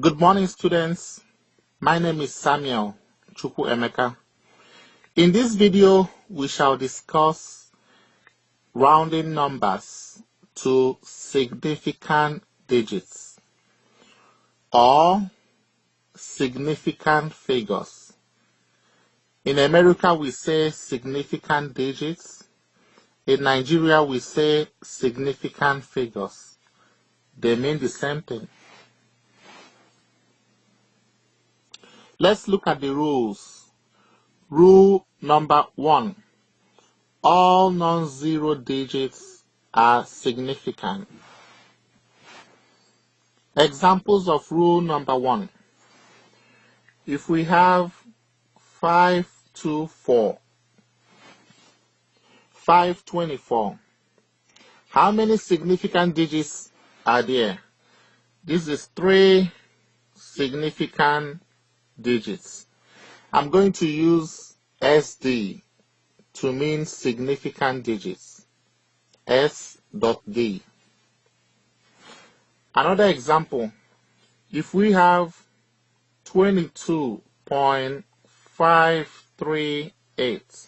Good morning, students. My name is Samuel Chukwuemeka. In this video, we shall discuss rounding numbers to significant digits or significant figures. In America, we say significant digits. In Nigeria, we say significant figures. They mean the same thing. Let's look at the rules. Rule number 1. All non-zero digits are significant. Examples of rule number 1. If we have 524, 524, how many significant digits are there? This is 3 significant digits. I'm going to use SD to mean significant digits. S.D. Another example, if we have 22.538,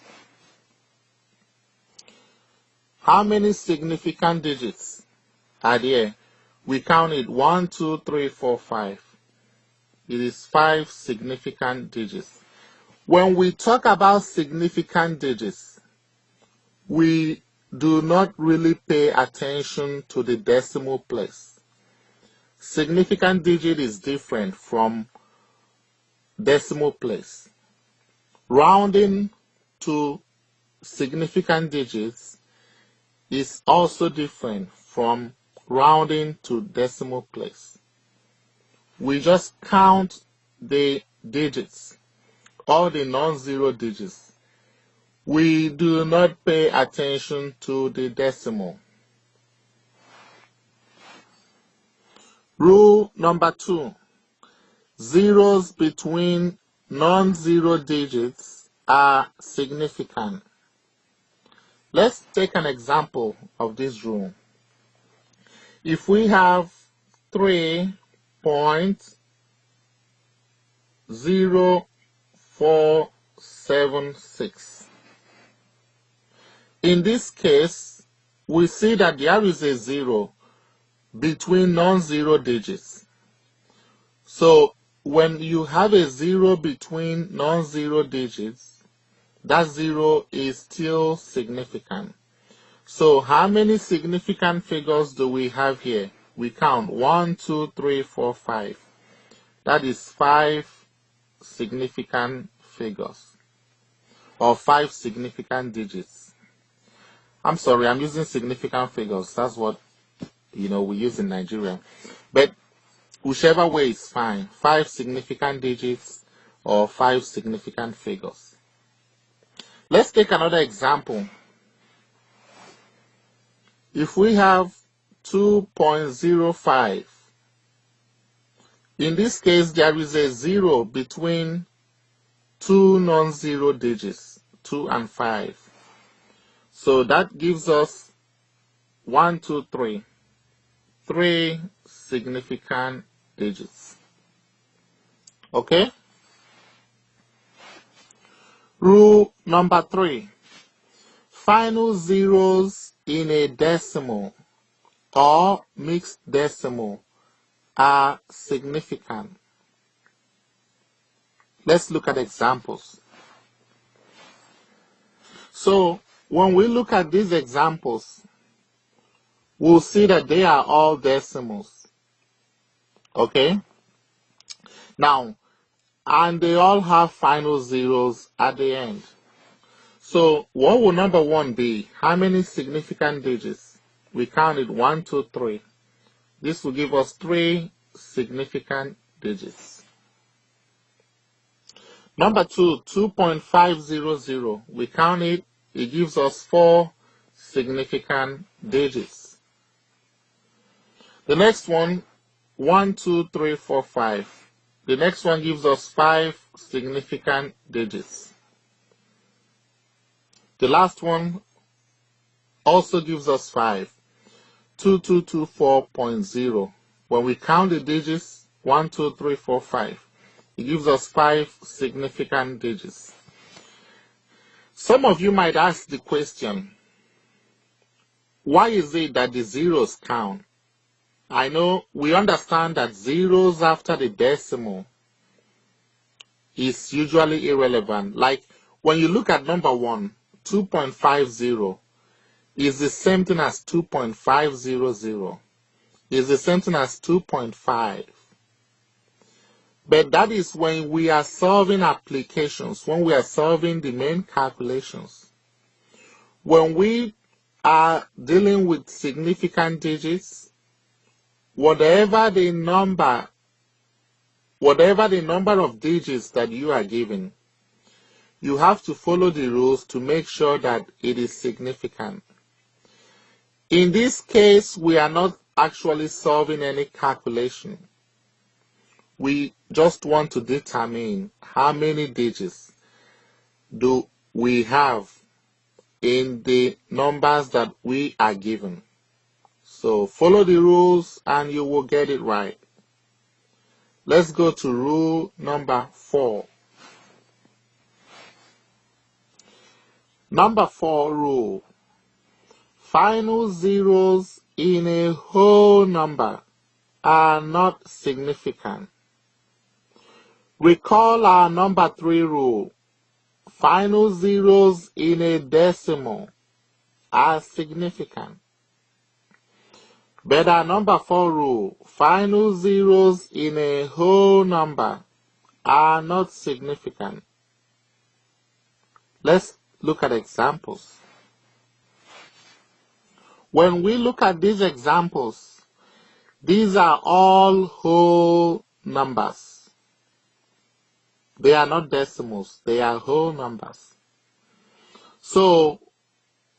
how many significant digits are there? We count it 1, 2, 3, 4, 5. It is 5 significant digits. When we talk about significant digits, we do not really pay attention to the decimal place. Significant digit is different from decimal place. Rounding to significant digits is also different from rounding to decimal place. We just count the digits, all the non-zero digits. We do not pay attention to the decimal. Rule number 2. Zeros between non-zero digits are significant. Let's take an example of this rule. If we have 3.0476, in this case, we see that there is a 0 between non-zero digits. So when you have a 0 between non-zero digits, that 0 is still significant. So how many significant figures do we have here? We count 1, 2, 3, 4, 5. That is 5 significant figures or 5 significant digits. I'm sorry, I'm using significant figures. That's what we use in Nigeria. But whichever way is fine. 5 significant digits or 5 significant figures. Let's take another example. If we have 2.05, in this case there is a 0 between 2 non-zero digits, 2 and 5. So that gives us 1, 2, 3. 3 significant digits. Okay? Rule number 3. Final zeros in a decimal or mixed decimal are significant. Let's look at examples. So when we look at these examples, we'll see that they are all decimals. Okay? Now, and they all have final zeros at the end. So what will number 1 be? How many significant digits? We counted 1, 2, 3. This will give us 3 significant digits. Number 2, 2.500. We count it. It gives us 4 significant digits. The next one, 1, 2, 3, 4, 5. The next one gives us 5 significant digits. The last one also gives us 5. 2224.0. When we count the digits, 1, 2, 3, 4, 5. It gives us 5 significant digits. Some of you might ask the question, why is it that the zeros count? I know we understand that zeros after the decimal is usually irrelevant. Like when you look at number 1, 2.50 is the same thing as 2.500. Is the same thing as 2.5. But that is when we are solving applications, when we are solving the main calculations. When we are dealing with significant digits, whatever the number of digits that you are given, you have to follow the rules to make sure that it is significant. In this case, we are not actually solving any calculation. We just want to determine how many digits do we have in the numbers that we are given. So follow the rules and you will get it right. Let's go to rule number 4. Number 4 rule. Final zeros in a whole number are not significant. Recall our number 3 rule. Final zeros in a decimal are significant. But our number 4 rule, final zeros in a whole number are not significant. Let's look at examples. When we look at these examples, these are all whole numbers. They are not decimals, they are whole numbers. So,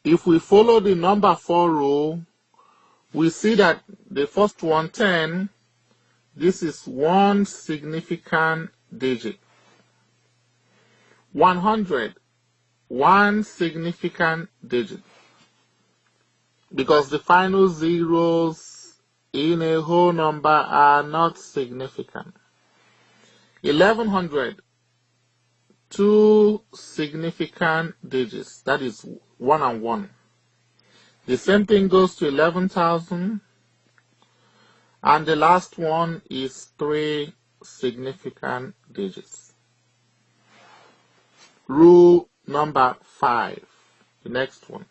if we follow the number 4 rule, we see that the first one, 10, this is one significant digit. 100, one significant digit. Because the final zeros in a whole number are not significant. 1100, two significant digits, that is 1 and 1. The same thing goes to 11,000, and the last one is 3 significant digits. Rule number 5, the next one.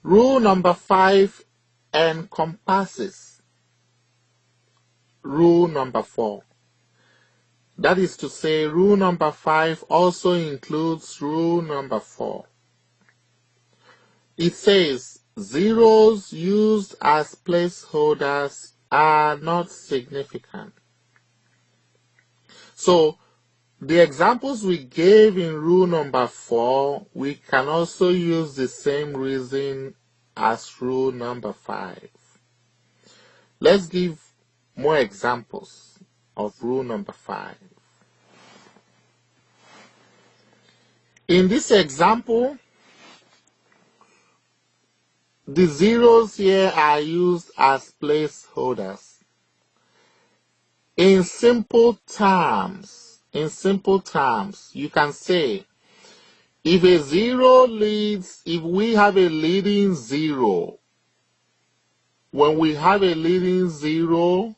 Rule number 5 encompasses rule number 4. That is to say, rule number 5 also includes rule number 4. It says, zeros used as placeholders are not significant. So, the examples we gave in rule number 4, we can also use the same reason as rule number 5. Let's give more examples of rule number 5. In this example, the zeros here are used as placeholders. In simple terms, you can say, if a zero leads, if we have a leading zero, when we have a leading zero,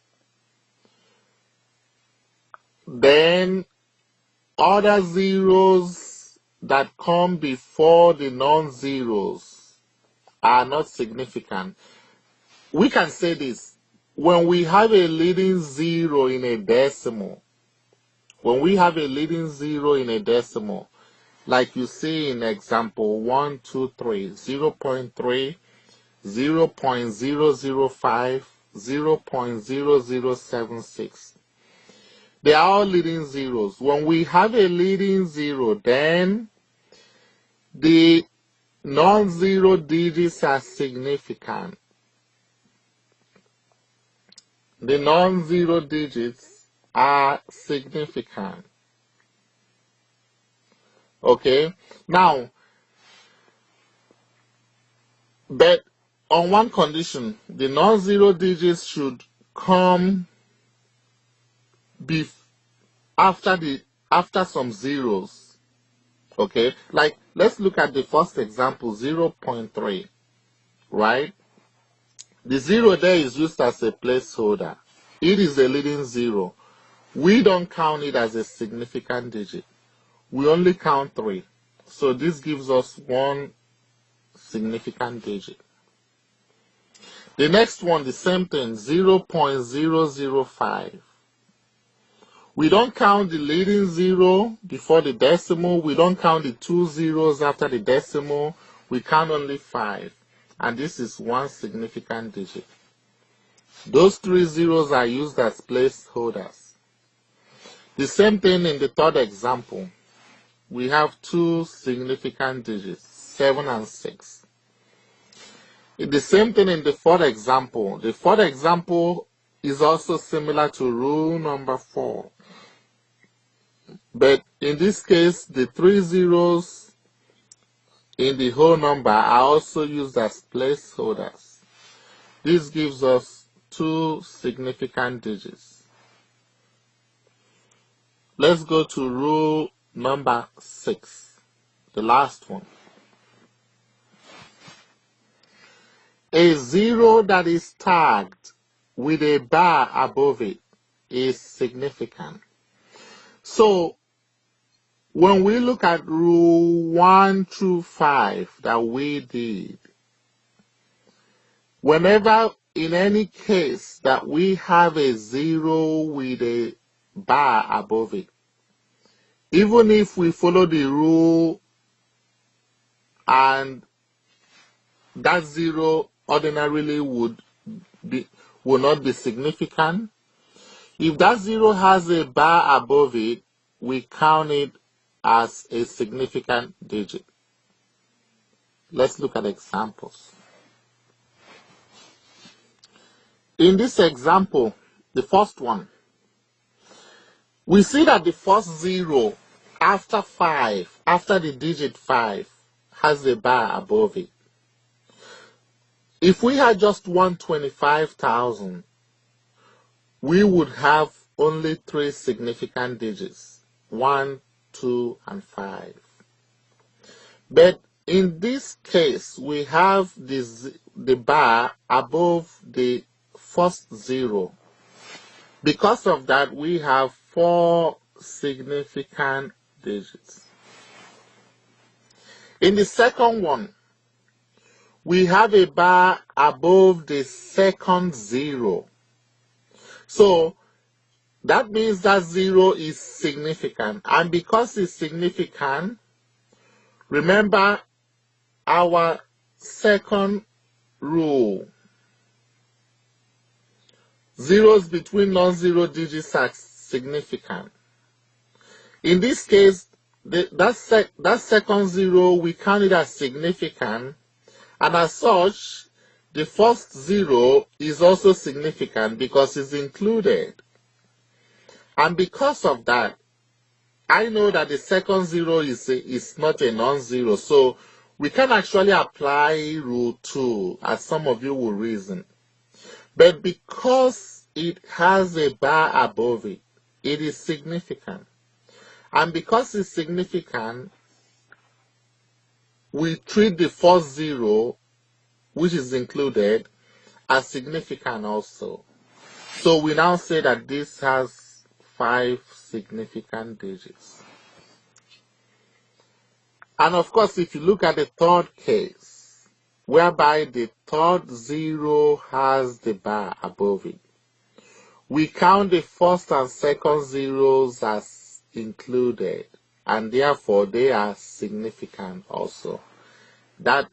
then other zeros that come before the non-zeros are not significant. We can say this, when we have a leading zero in a decimal, like you see in example 1, 2, 3, 0.3, 0.005, 0.0076. They are all leading zeros. When we have a leading zero, then the non-zero digits are significant. The non-zero digits are significant. Okay? Now, but on one condition, the non-zero digits should come after some zeros. Okay, like let's look at the first example, 0.3, right? The zero there is used as a placeholder. It is a leading zero. We don't count it as a significant digit. We only count 3. So this gives us 1 significant digit. The next one, the same thing, 0.005. We don't count the leading zero before the decimal. We don't count the 2 zeros after the decimal. We count only 5. And this is 1 significant digit. Those 3 zeros are used as placeholders. The same thing in the third example. We have 2 significant digits, 7 and 6. The same thing in the fourth example. The fourth example is also similar to rule number 4. But in this case, the 3 zeros in the whole number are also used as placeholders. This gives us 2 significant digits. Let's go to rule number 6, the last one. A zero that is tagged with a bar above it is significant. So, when we look at rule 1 through 5 that we did, whenever in any case that we have a zero with a bar above it, even if we follow the rule and that zero ordinarily will not be significant, if that zero has a bar above it, we count it as a significant digit. Let's look at examples. In this example, the first one, we see that the first zero after 5, after the digit 5, has a bar above it. If we had just 125,000, we would have only 3 significant digits, 1, 2, and 5. But in this case, we have the bar above the first zero. Because of that, we have 4 significant digits. In the second one, we have a bar above the second zero. So that means that zero is significant. And because it's significant, remember our second rule. Zeros between non-zero digits are significant. In this case, that second zero, we count it as significant. And as such, the first zero is also significant because it's included. And because of that, I know that the second zero is not a non-zero. So we can actually apply rule 2, as some of you will reason. But because it has a bar above it, it is significant. And because it's significant, we treat the first zero, which is included, as significant also. So we now say that this has 5 significant digits. And of course, if you look at the third case, whereby the third zero has the bar above it, we count the first and second zeros as included, and therefore they are significant also. That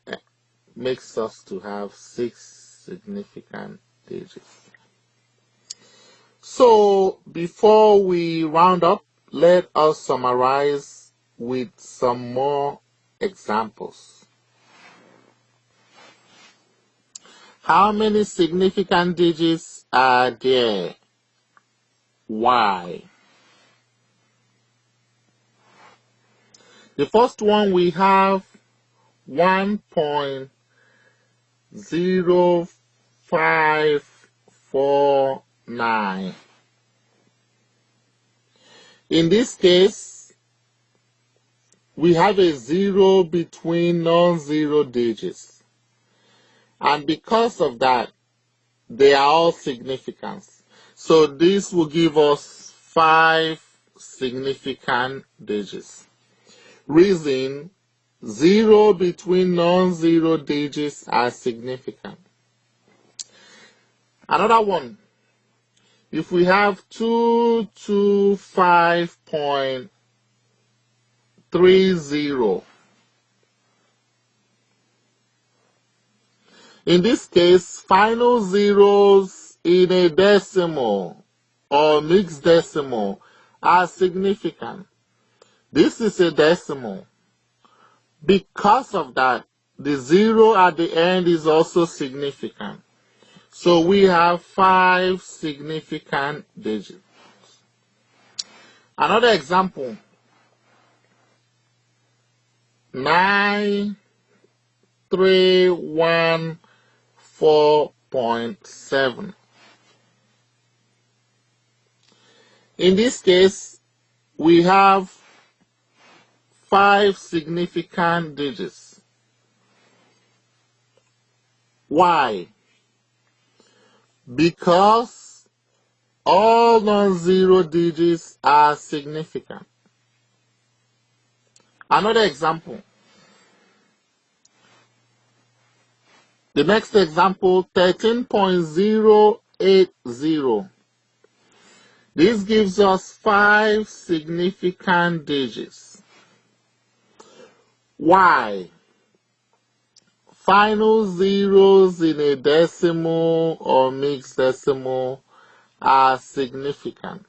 makes us to have 6 significant digits. So before we round up, let us summarize with some more examples. How many significant digits are there? Why? The first one, we have 1.0548. 9. In this case, we have a 0 between non-zero digits. And because of that, they are all significant. So this will give us 5 significant digits. Reason: 0 between non-zero digits are significant. Another one. If we have 225.30, in this case, final zeros in a decimal or mixed decimal are significant. This is a decimal. Because of that, the 0 at the end is also significant. So we have 5 significant digits. Another example, 9314.7. In this case, we have 5 significant digits. Why? Because all non-zero digits are significant. Another example. The next example, 13.080. This gives us 5 significant digits. Why? Final zeros in a decimal or mixed decimal are significant.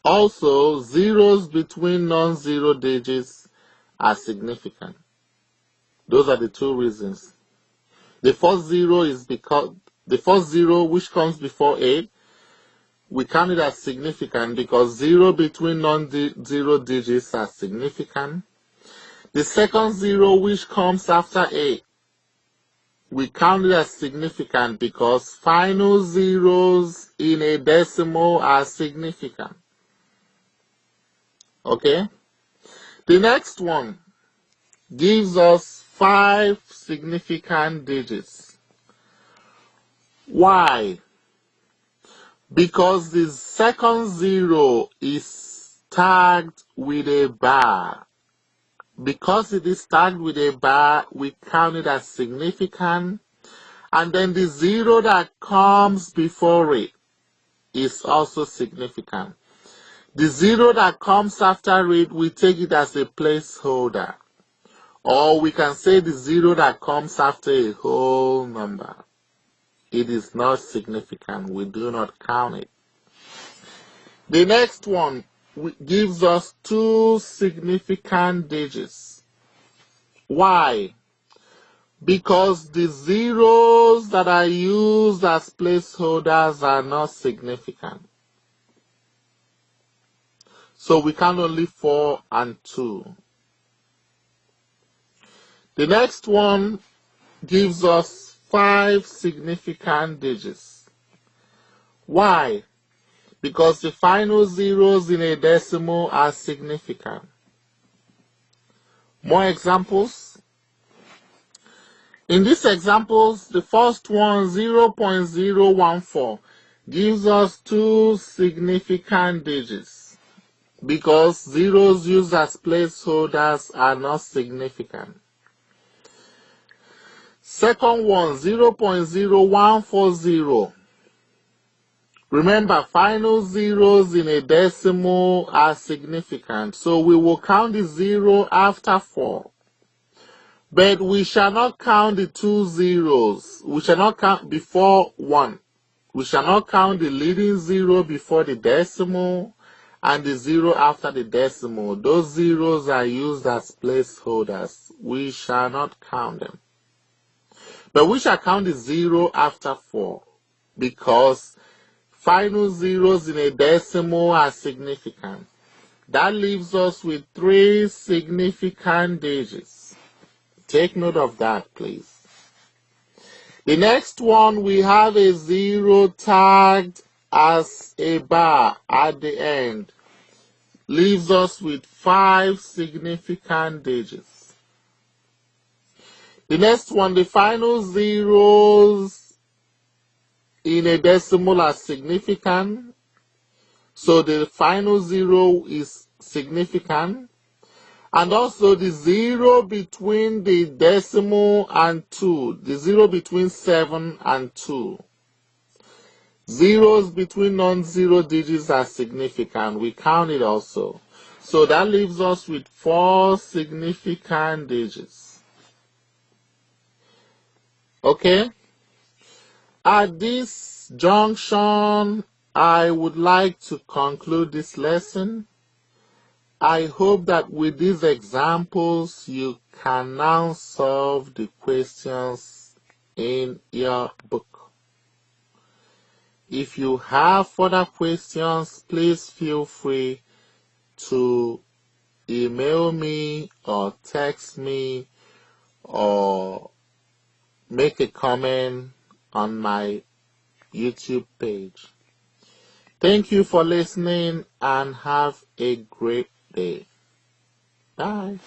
Also, zeros between non-zero digits are significant. Those are the 2 reasons. The first zero is because the first 0 which comes before 8, we count it as significant because 0 between non-zero digits are significant. The second 0 which comes after 8, we count it as significant because final zeros in a decimal are significant. Okay? The next one gives us 5 significant digits. Why? Because the second 0 is tagged with a bar. Because it is tagged with a bar, we count it as significant. And then the 0 that comes before it is also significant. The 0 that comes after it, we take it as a placeholder. Or we can say the 0 that comes after a whole number. It is not significant. We do not count it. The next one gives us 2 significant digits. Why? Because the zeros that are used as placeholders are not significant. So we count only 4 and 2. The next one gives us 5 significant digits. Why? Because the final zeros in a decimal are significant. More examples. In these examples, the first one, 0.014, gives us 2 significant digits because zeros used as placeholders are not significant. Second one, 0.0140. Remember, final zeros in a decimal are significant, so we will count the 0 after 4. But we shall not count the 2 zeros. We shall not count before 1. We shall not count the leading 0 before the decimal and the 0 after the decimal. Those zeros are used as placeholders. We shall not count them. But we shall count the 0 after 4 because final zeros in a decimal are significant. That leaves us with 3 significant digits. Take note of that, please. The next one, we have a 0 tagged as a bar at the end. Leaves us with 5 significant digits. The next one, the final zeros in a decimal are significant. So the final 0 is significant. And also the 0 between the decimal and 2, the 0 between 7 and 2. Zeros between non-zero digits are significant. We count it also. So that leaves us with 4 significant digits. Okay? At this junction, I would like to conclude this lesson. I hope that with these examples, you can now solve the questions in your book. If you have further questions, please feel free to email me or text me or make a comment on my YouTube page. Thank you for listening and have a great day. Bye.